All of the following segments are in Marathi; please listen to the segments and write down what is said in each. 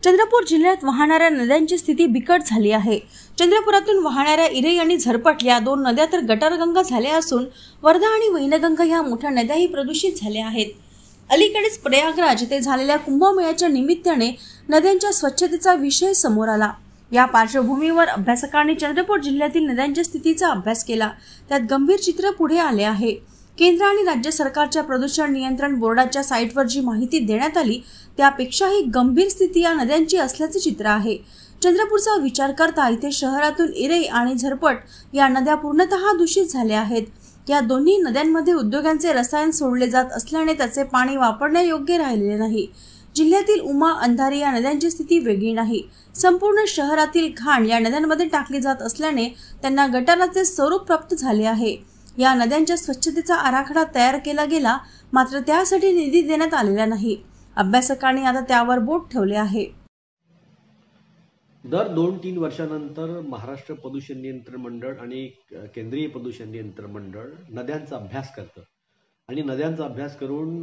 चंद्रपूर जिल्ह्यात वाहणाऱ्या नद्यांची स्थिती बिकट झाली आहे। चंद्रपुरातून वाहणाऱ्या इरई आणि झरपट या दोन नद्या तर गटारगंगा झाल्या असून वर्धा आणि वैनगंगा या मोठ्या नद्याही प्रदूषित झाल्या आहेत। अलीकडेच प्रयागराज येथे झालेल्या कुंभमेळ्याच्या निमित्ताने नद्यांच्या स्वच्छतेचा विषय समोर आला। या पार्श्वभूमीवर अभ्यासकांनी चंद्रपूर जिल्ह्यातील नद्यांच्या स्थितीचा अभ्यास केला। त्यात गंभीर चित्र पुढे आले आहे। केंद्र आणि राज्य सरकारच्या प्रदूषण नियंत्रण बोर्डाच्या साइटवर जी माहिती देण्यात आली त्यापेक्षाही गंभीर स्थिती या नद्यांची असल्याचे चित्र आहे। चंद्रपूरचा विचार करता इथे शहरातून इरई आणि झरपट या नद्या पूर्णतः दूषित झाल्या आहेत। या दोन्ही नद्यांमध्ये उद्योगांचे रसायन सोडले जात असल्याने त्याचे पाणी वापरण्यायोग्य राहिलेले नाही। जिल्ह्यातील उमा, अंधारी या नद्यांची स्थिती वेगळी नाही। संपूर्ण शहरातील घाण या नद्यांमध्ये टाकली जात असल्याने त्यांना गटाराचे स्वरूप प्राप्त झाले आहे। या नद्यांच्या स्वच्छतेचा आराखडा तयार केला गेला, मात्र त्यासाठी निधी देण्यात आलेला नाही। अभ्यासकांनी आता त्यावर बोट ठेवले आहे। दर 2-3 वर्षानंतर महाराष्ट्र प्रदूषण नियंत्रण मंडळ आणि केंद्रीय प्रदूषण नियंत्रण मंडळ नद्यांचा अभ्यास करतं आणि नद्यांचा अभ्यास करून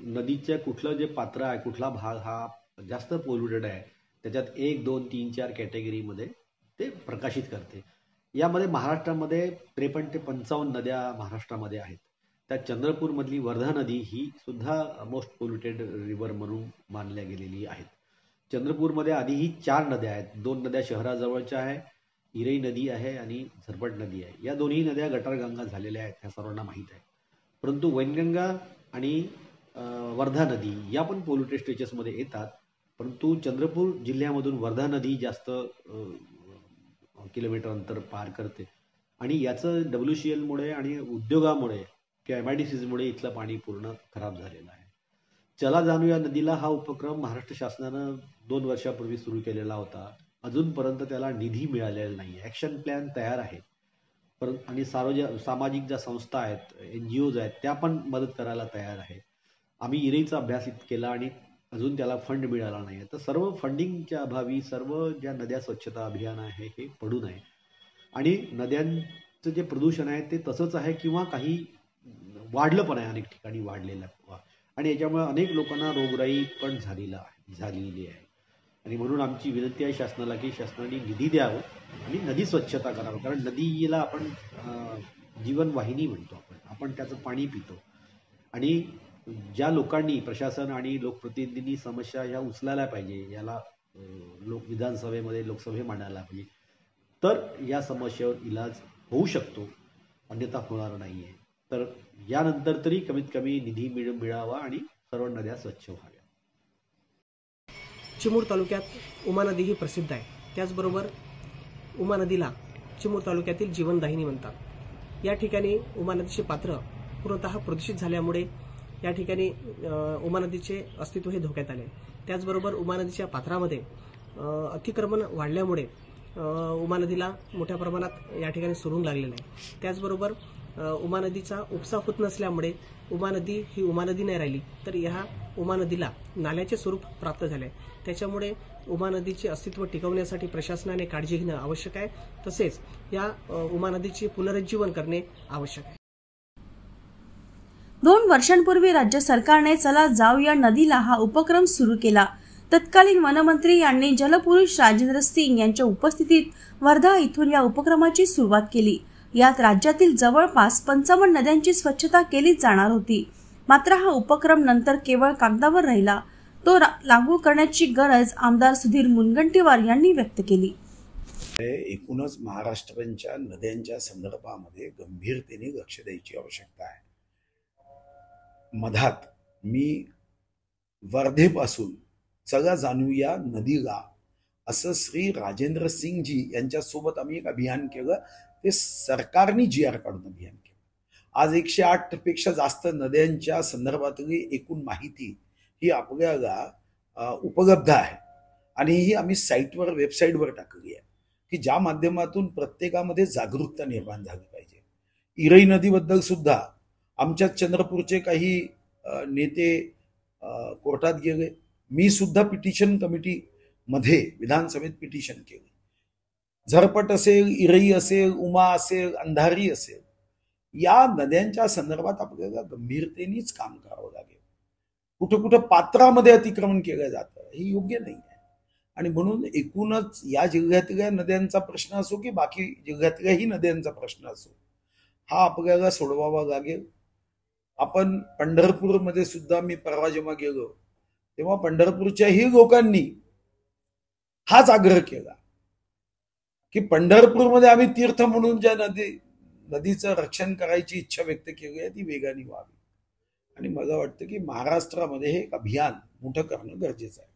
नदीच्या कुठलं जे पात्र आहे, कुठला भाग हा जास्त पोल्युटेड आहे, त्याच्यात 1, 2, 3, 4 कॅटेगरीमध्ये ते प्रकाशित करते। यामध्ये महाराष्ट्रामध्ये 53 ते 55 नद्या महाराष्ट्रामध्ये आहेत। त्यात चंद्रपूरमधली वर्धा नदी ही सुद्धा मोस्ट पोल्युटेड रिव्हर म्हणून मानल्या गेलेली आहेत। चंद्रपूरमध्ये आधीही 4 नद्या आहेत। 2 नद्या शहराजवळच्या आहे, इरई नदी आहे आणि झरपट नदी आहे। या दोन्ही नद्या गटारगंगा झालेल्या आहेत, ह्या सर्वांना माहीत आहे। परंतु वैनगंगा आणि वर्धा नदी या पण पोल्युटेड स्टेचेसमध्ये येतात। परंतु चंद्रपूर जिल्ह्यामधून वर्धा नदी जास्त किलोमीटर अंतर पार करते आणि याचं WCL मुळे आणि उद्योगामुळे किंवा MIDCs मुळे इथलं पाणी पूर्ण खराब झालेलं आहे। चला जाणू या नदीला हा उपक्रम महाराष्ट्र शासनानं 2 वर्षापूर्वी सुरू केलेला होता। अजूनपर्यंत त्याला निधी मिळालेला नाही। ॲक्शन प्लॅन तयार आहे आणि सामाजिक ज्या संस्था आहेत, NGOs आहेत, त्या पण मदत करायला तयार आहे। आम्ही इरईचा अभ्यास केला आणि अजून त्याला फंड मिळाला नाही। तर सर्व फंडिंगच्या अभावी सर्व ज्या नद्या स्वच्छता अभियान आहे हे पडू नये आणि नद्यांचं जे प्रदूषण आहे ते तसंच आहे किंवा काही वाढलं पण आहे, अनेक ठिकाणी वाढलेलं आहे आणि याच्यामुळे अनेक लोकांना रोगराई पण झालेली आहे। आणि म्हणून आमची विनंती आहे शासनाला की शासनाने निधी द्यावं आणि नदी स्वच्छता करावं, कारण नदीला आपण जीवनवाहिनी म्हणतो, आपण त्याचं पाणी पितो आणि ज्या लोकांनी, प्रशासन आणि लोकप्रतिनिधींनी समस्या ह्या उचलायला पाहिजे, याला विधानसभेमध्ये लोकसभेत मांडायला पाहिजे, तर या समस्येवर इलाज होऊ शकतो, अन्यथा होणार नाहीये। तर यानंतर तरी कमीत कमी निधी मिळावा आणि सर्व नद्या स्वच्छ व्हाव्या। चिमूर तालुक्यात उमा नदी ही प्रसिद्ध आहे। त्याचबरोबर उमा नदीला चिमूर तालुक्यातील जीवनदायिनी म्हणतात। या ठिकाणी उमा नदीचे पात्र पूर्णतः प्रदूषित झाल्यामुळे या ठिकाणी उमा नदीचे अस्तित्व हे धोक्यात आले। त्याचबरोबर उमा नदीच्या पात्रामध्ये अतिक्रमण वाढल्यामुळे उमा नदीला मोठ्या प्रमाणात या ठिकाणी सुरून लागलेलं आहे। त्याचबरोबर उमा नदीचा उपसा होत नसल्यामुळे उमा नदी ही उमा नदी नाही राहिली, तर ह्या उमा नदीला नाल्याचे स्वरूप प्राप्त झाले। त्याच्यामुळे उमा नदीचे अस्तित्व टिकवण्यासाठी प्रशासनाने काळजी घेणं आवश्यक आहे, तसेच या उमा नदीचे पुनरुज्जीवन करणे आवश्यक आहे। 2 वर्षांपूर्वी राज्य सरकारने चला जाऊया नदीला हा उपक्रम सुरू केला। तत्कालीन वनमंत्री यांनी जलपुरुष राजेंद्र सिंग यांच्या उपस्थितीत वर्धा इथून या उपक्रमाची सुरुवात केली। यात राज्यातील जवळपास 55 नद्यांची स्वच्छता केली जाणार होती, मात्र हा उपक्रम नंतर केवळ कागदावर राहिला। तो लागू करण्याची गरज आमदार सुधीर मुनगंटीवार यांनी व्यक्त केली। एकूणच महाराष्ट्राच्या नद्यांच्या संदर्भामध्ये गंभीरतेने लक्ष द्यायची आवश्यकता आहे। मधात मी वर्धेपासून चला जाणूया नदीला असं श्री राजेंद्र सिंग जी यांच्यासोबत आम्ही एक अभियान केलं। ते सरकारने GR काढून अभियान केलं। आज 108 पेक्षा जास्त नद्यांच्या संदर्भातली एकूण माहिती ही आपल्याला उपलब्ध आहे आणि ही आम्ही साईटवर, वेबसाईटवर टाकली आहे की ज्या माध्यमातून प्रत्येकामध्ये जागरूकता निर्माण झाली पाहिजे। इरई नदीबद्दल सुद्धा आमच्या चंद्रपूरचे काही नेते कोर्टात गेले। मी सुद्धा पिटिशन कमिटी मध्ये विधानसभेत पिटिशन केले। झरपट असेल, इरई असेल, उमा असेल, अंधारी असेल, या नद्यांच्या संदर्भात आपल्याला गंभीरतेनेच काम करावं लागेल। कुठं कुठं पात्रामध्ये अतिक्रमण केलं जातं, हे योग्य नाही आहे। आणि म्हणून एकूणच या जिल्ह्यातल्या नद्यांचा प्रश्न असो की बाकी जिल्ह्यातल्याही नद्यांचा प्रश्न असो, हा आपल्याला सोडवावा लागेल. आपण पंढरपूरमध्ये सुद्धा मी परवा जेव्हा गेलो तेव्हा पंढरपूरच्याही लोकांनी हाच आग्रह केला की पंढरपूरमध्ये आम्ही तीर्थ म्हणून ज्या नदीचं रक्षण करायची इच्छा व्यक्त केली आहे ती वेगाने व्हावी. आणि मला वाटतं की महाराष्ट्रामध्ये हे एक अभियान मोठं करणं गरजेचं आहे.